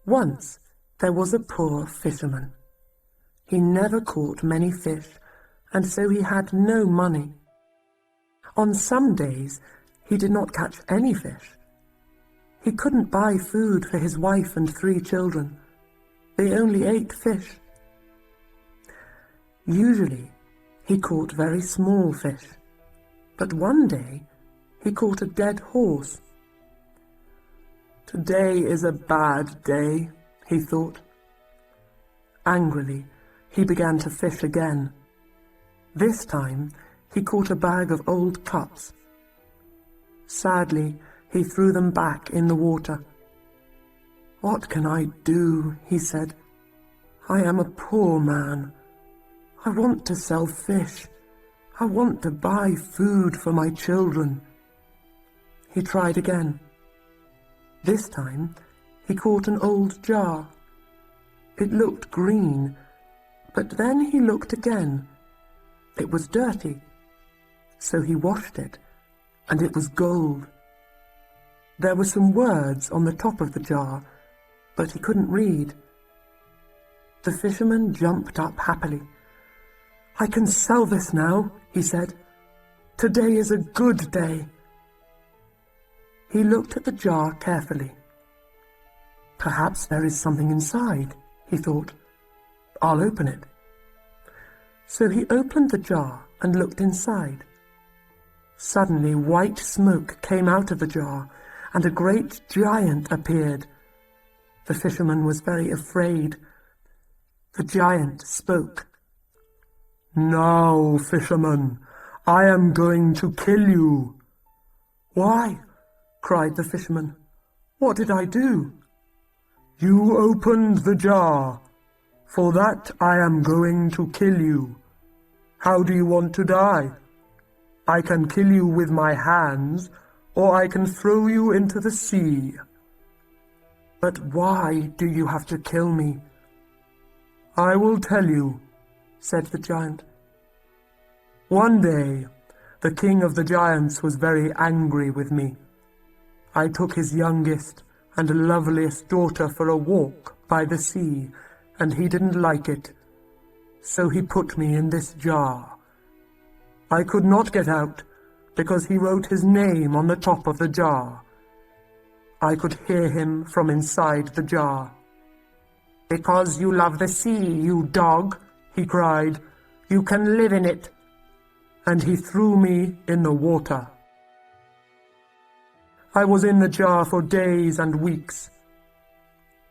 Once there was a poor fisherman. He never caught many fish, and so he had no money. On some days he did not catch any fish. He couldn't buy food for his wife and 3 children. They only ate fish. Usually he caught very small fish, but one day he caught a dead horse. "Today is a bad day," he thought. Angrily, he began to fish again. This time he caught a bag of old cups. Sadly, he threw them back in the water. "What can I do?" he said. "I am a poor man. I want to sell fish. I want to buy food for my children." He tried again. This time he caught an old jar. It looked green, but then he looked again. It was dirty, so he washed it, and it was gold. There were some words on the top of the jar, but he couldn't read. The fisherman jumped up happily. "I can sell this now," he said. "Today is a good day." He looked at the jar carefully. "Perhaps there is something inside," he thought. "I'll open it." So he opened the jar and looked inside. Suddenly white smoke came out of the jar, and a great giant appeared. The fisherman was very afraid. The giant spoke. "Now, fisherman, I am going to kill you." "Why?" cried the fisherman. "What did I do?" "You opened the jar. For that I am going to kill you. How do you want to die? I can kill you with my hands, or I can throw you into the sea." "But why do you have to kill me?" "I will tell you," said the giant. "One day, the king of the giants was very angry with me. I took his youngest and loveliest daughter for a walk by the sea, and he didn't like it. So he put me in this jar. I could not get out, because he wrote his name on the top of the jar. I could hear him from inside the jar. "Because you love the sea, you dog," he cried, "you can live in it." And he threw me in the water. I was in the jar for days and weeks.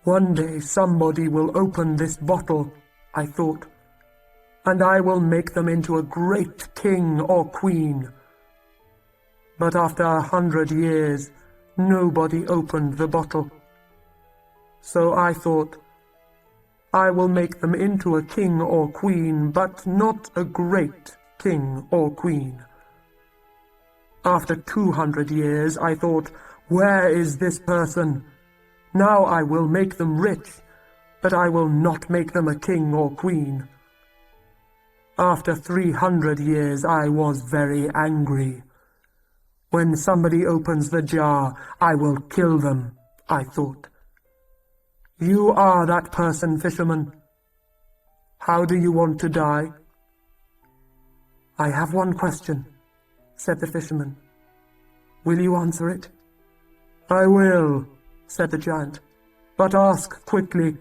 One day somebody will open this bottle, I thought, and I will make them into a great king or queen. But after 100 years, nobody opened the bottle. So I thought, I will make them into a king or queen, but not a great king or queen. After 200 years, I thought, where is this person? Now I will make them rich, but I will not make them a king or queen. After 300 years, I was very angry. When somebody opens the jar, I will kill them, I thought. You are that person, fisherman. How do you want to die? I have one question, said the fisherman. Will you answer it? I will, said the giant, but ask quickly.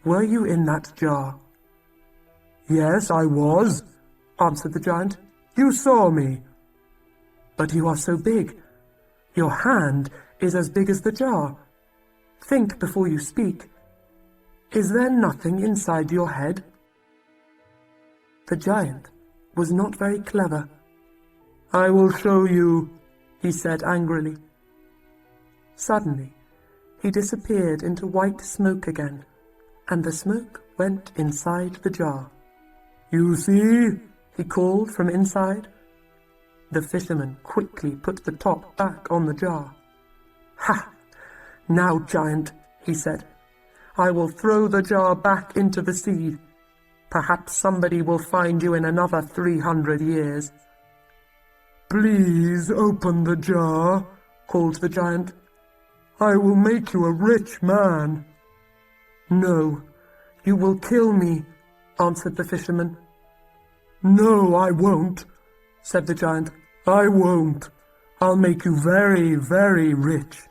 Were you in that jar? Yes, I was, answered the giant. You saw me. But you are so big. Your hand is as big as the jar. Think before you speak. Is there nothing inside your head? The giant was not very clever. I will show you, he said angrily. Suddenly, he disappeared into white smoke again, and the smoke went inside the jar. You see, he called from inside. The fisherman quickly put the top back on the jar. Ha! Now, giant, he said, I will throw the jar back into the sea. Perhaps somebody will find you in another 300 years. Please open the jar, called the giant. I will make you a rich man." "No, you will kill me," answered the fisherman. "No, I won't," said the giant. "I won't. I'll make you very, very rich."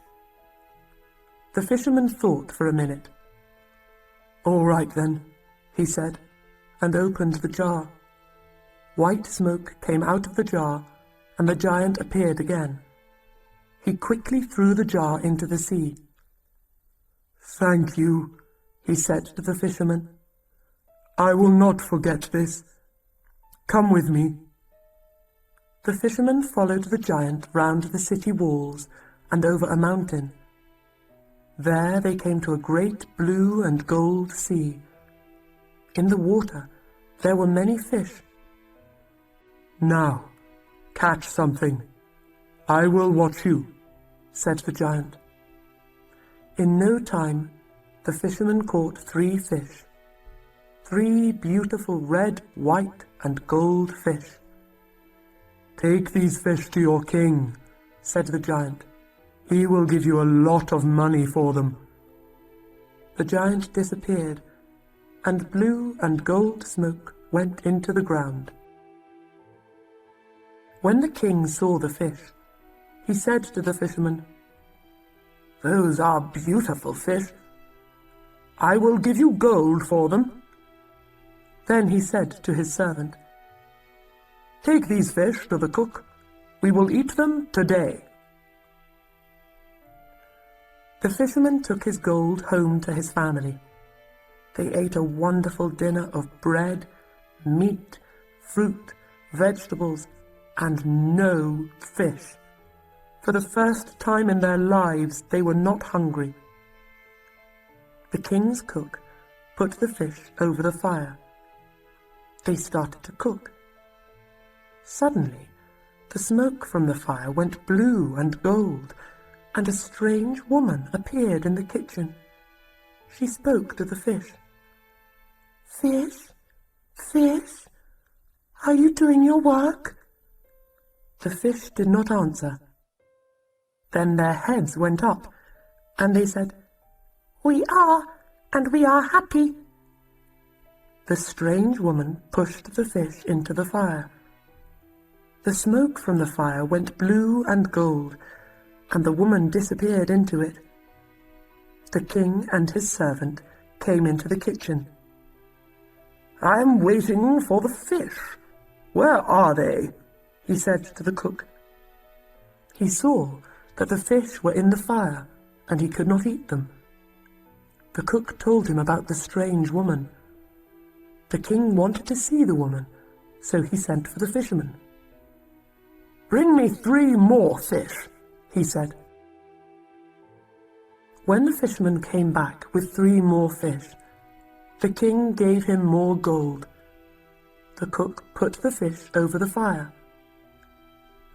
The fisherman thought for a minute. "All right then," he said, and opened the jar. White smoke came out of the jar, and the giant appeared again. He quickly threw the jar into the sea. "Thank you," he said to the fisherman. "I will not forget this. Come with me." The fisherman followed the giant round the city walls and over a mountain. There they came to a great blue and gold sea. In the water there were many fish. "Now, catch something. I will watch you," said the giant. In no time, the fisherman caught 3 fish. 3 beautiful red, white, and gold fish. "Take these fish to your king," said the giant. "He will give you a lot of money for them." The giant disappeared, and blue and gold smoke went into the ground. When the king saw the fish, he said to the fisherman, "Those are beautiful fish. I will give you gold for them." Then he said to his servant, "Take these fish to the cook. We will eat them today." The fisherman took his gold home to his family. They ate a wonderful dinner of bread, meat, fruit, vegetables, and no fish. For the first time in their lives, they were not hungry. The king's cook put the fish over the fire. They started to cook. Suddenly, the smoke from the fire went blue and gold, and a strange woman appeared in the kitchen. She spoke to the fish. "Fish, fish, are you doing your work?" The fish did not answer. Then their heads went up, and they said, "We are, and we are happy." The strange woman pushed the fish into the fire. The smoke from the fire went blue and gold, and the woman disappeared into it. The king and his servant came into the kitchen. "I am waiting for the fish. Where are they?" he said to the cook. He saw that the fish were in the fire, and he could not eat them. The cook told him about the strange woman. The king wanted to see the woman, so he sent for the fisherman. "Bring me 3 more fish," he said. When the fisherman came back with 3 more fish, the king gave him more gold. The cook put the fish over the fire.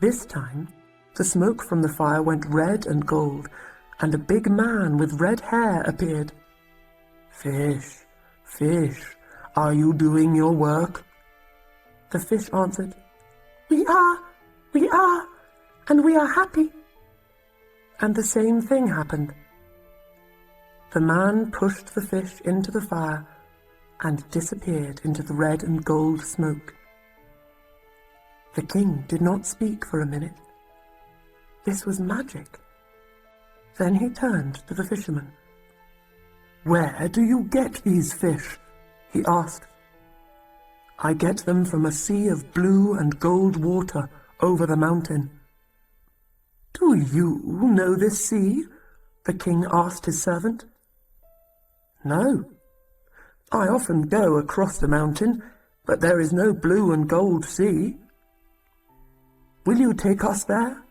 This time, the smoke from the fire went red and gold, and a big man with red hair appeared. "Fish, fish, are you doing your work?" The fish answered, we are, and we are happy." And the same thing happened. The man pushed the fish into the fire and disappeared into the red and gold smoke. The king did not speak for a minute. This was magic. Then he turned to the fisherman. "Where do you get these fish?" he asked. "I get them from a sea of blue and gold water over the mountain." "Do you know this sea?" the king asked his servant. "No. I often go across the mountain, but there is no blue and gold sea." "Will you take us there?"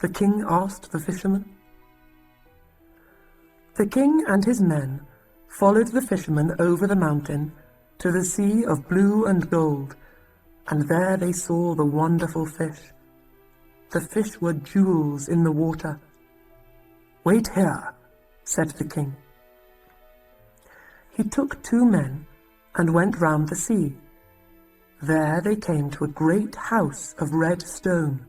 the king asked the fisherman. The king and his men followed the fisherman over the mountain to the sea of blue and gold, and there they saw the wonderful fish. The fish were jewels in the water. "Wait here," said the king. He took 2 men and went round the sea. There they came to a great house of red stone.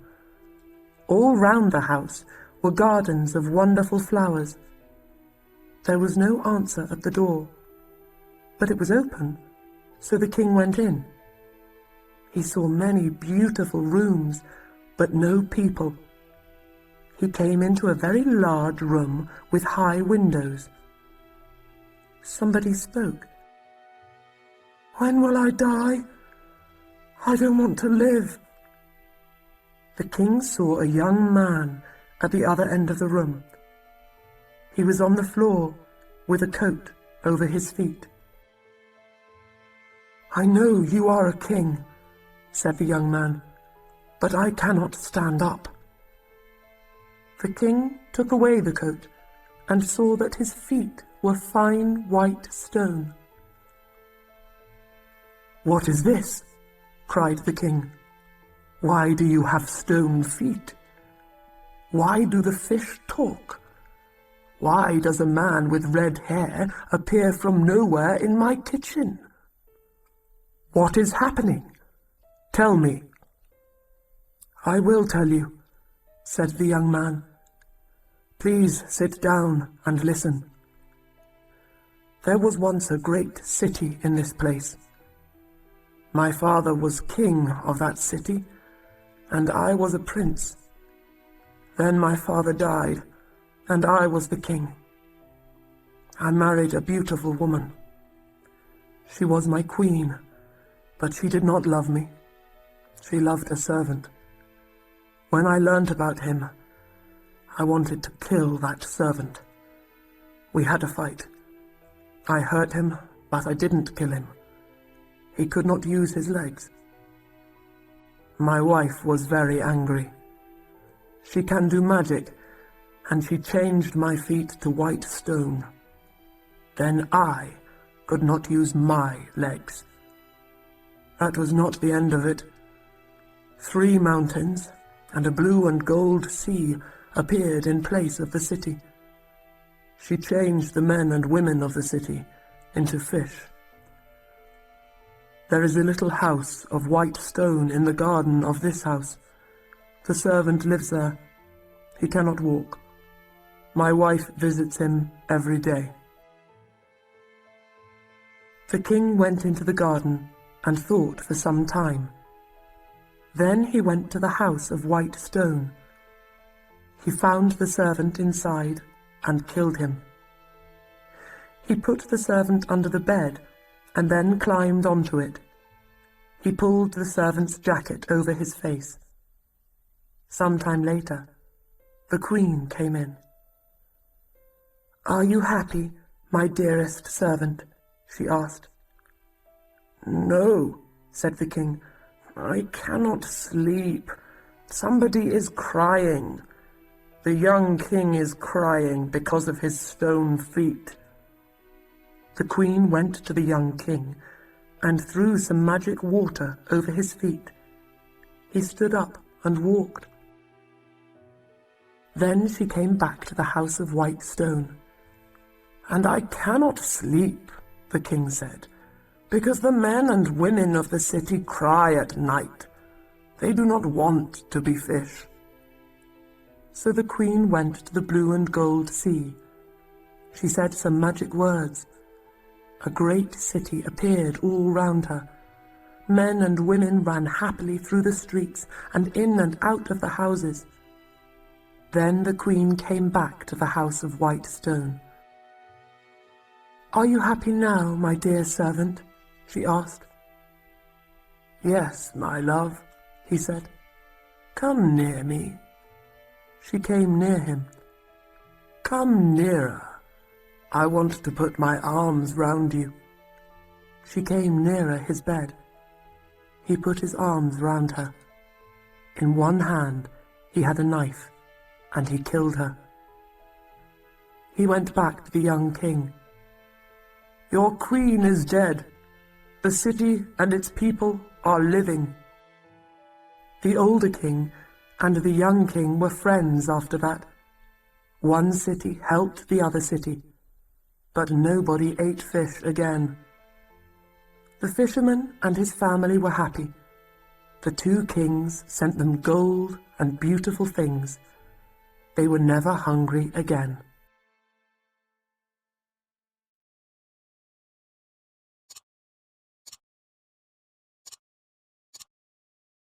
All round the house were gardens of wonderful flowers. There was no answer at the door, but it was open, so the king went in. He saw many beautiful rooms, but no people. He came into a very large room with high windows. Somebody spoke. "When will I die? I don't want to live." The king saw a young man at the other end of the room. He was on the floor with a coat over his feet. "I know you are a king," said the young man, "but I cannot stand up." The king took away the coat and saw that his feet were fine white stone. "What is this?" cried the king. "Why do you have stone feet? Why do the fish talk? Why does a man with red hair appear from nowhere in my kitchen? What is happening? Tell me." "I will tell you," said the young man. "Please sit down and listen. There was once a great city in this place. My father was king of that city, and I was a prince. Then my father died, and I was the king. I married a beautiful woman. She was my queen, but she did not love me. She loved a servant. When I learnt about him, I wanted to kill that servant. We had a fight. I hurt him, but I didn't kill him. He could not use his legs. My wife was very angry. She can do magic, and she changed my feet to white stone. Then I could not use my legs. That was not the end of it. 3 mountains and a blue and gold sea appeared in place of the city. She changed the men and women of the city into fish. There is a little house of white stone in the garden of this house. The servant lives there. He cannot walk. My wife visits him every day." The king went into the garden and thought for some time. Then he went to the house of white stone. He found the servant inside and killed him. He put the servant under the bed and then climbed onto it. He pulled the servant's jacket over his face. Some time later, the queen came in. "Are you happy, my dearest servant?" she asked. "No," said the king. "I cannot sleep. Somebody is crying. The young king is crying because of his stone feet." The queen went to the young king and threw some magic water over his feet. He stood up and walked. Then she came back to the house of white stone. "And I cannot sleep," the king said, "because the men and women of the city cry at night. They do not want to be fish." So the queen went to the blue and gold sea. She said some magic words. A great city appeared all round her. Men and women ran happily through the streets and in and out of the houses. Then the queen came back to the house of white stone. "Are you happy now, my dear servant?" she asked. "Yes, my love," he said. "Come near me." She came near him. "Come nearer. I want to put my arms round you." She came nearer his bed. He put his arms round her. In one hand he had a knife, and he killed her. He went back to the young king. "Your queen is dead. The city and its people are living." The older king and the young king were friends after that. One city helped the other city, but nobody ate fish again. The fisherman and his family were happy. The 2 kings sent them gold and beautiful things. they were never hungry again.